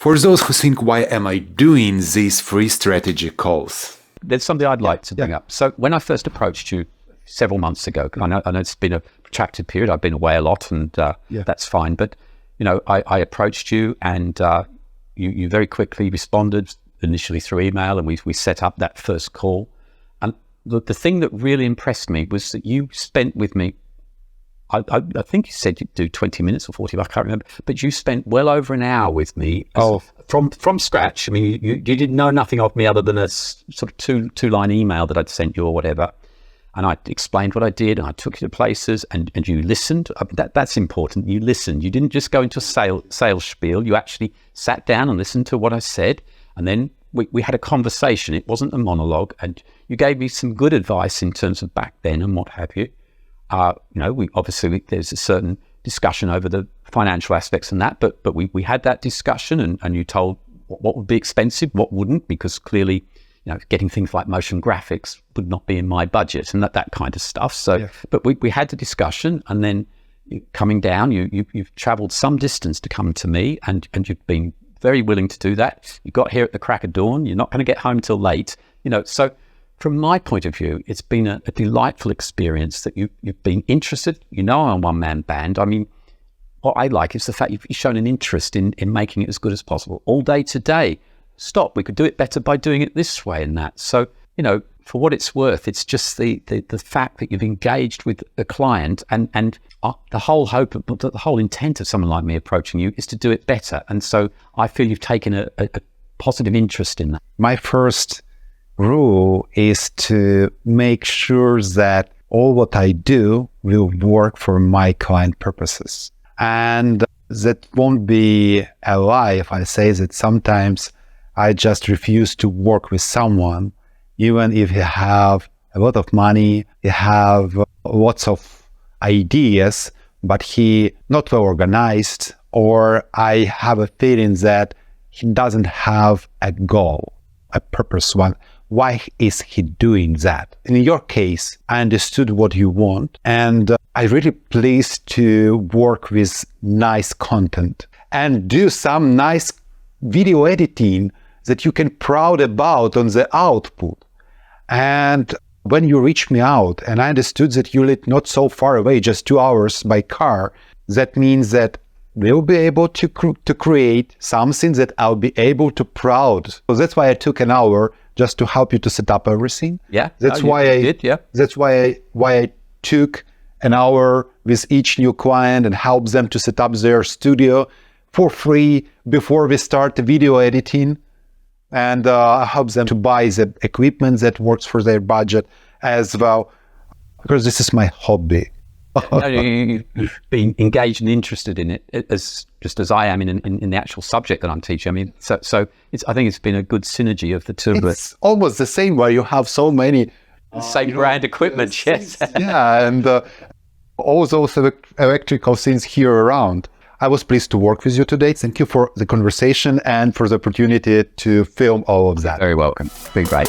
For those who think, why am I doing these free strategy calls? There's something I'd like to bring up. So when I first approached you several months ago, I know it's been a protracted period. I've been away a lot, and that's fine. But I approached you, and you very quickly responded, initially through email, and we set up that first call. And the thing that really impressed me was that you spent with me, I think you said you'd do 20 minutes or 40, I can't remember, but you spent well over an hour with me from scratch. I mean, you didn't know nothing of me other than a sort of two-line email that I'd sent you or whatever. And I explained what I did, and I took you to places, and you listened. That's important. You listened. You didn't just go into a sales spiel. You actually sat down and listened to what I said, and then we had a conversation. It wasn't a monologue, and you gave me some good advice in terms of back then and what have you. There's a certain discussion over the financial aspects and that, but we had that discussion, and you told what would be expensive, what wouldn't, because clearly, getting things like motion graphics would not be in my budget and that kind of stuff. So, but we had the discussion, and then coming down, you've traveled some distance to come to me, and you've been very willing to do that. You got here at the crack of dawn. You're not going to get home till late, so from my point of view, it's been a delightful experience that you've been interested. I'm a one-man band. I mean, what I like is the fact you've shown an interest in making it as good as possible. All day today, stop, we could do it better by doing it this way and that. So, for what it's worth, it's just the fact that you've engaged with a client, and the whole the whole intent of someone like me approaching you is to do it better. And so I feel you've taken a positive interest in that. My first rule is to make sure that all what I do will work for my client purposes. And that won't be a lie if I say that sometimes I just refuse to work with someone, even if you have a lot of money, you have lots of ideas, but he not well organized, or I have a feeling that he doesn't have a goal, a purpose one. Why is he doing that? In your case, I understood what you want, and I'm really pleased to work with nice content and do some nice video editing that you can proud about on the output. And when you reached me out, and I understood that you live not so far away, just 2 hours by car, that means that we'll be able to create something that I'll be able to proud. So that's why I took an hour just to help you to set up everything. Yeah, that's why That's why I took an hour with each new client and helped them to set up their studio for free before we start the video editing, and help them to buy the equipment that works for their budget as well, because this is my hobby. You've been engaged and interested in it, as I am in the actual subject that I'm teaching. I mean, so I think it's been a good synergy of the two of us. It's almost the same way. You have so many same brand equipment, yes. Yeah, and all those electrical things here around. I was pleased to work with you today. Thank you for the conversation and for the opportunity to film all of that. Very welcome. Been great.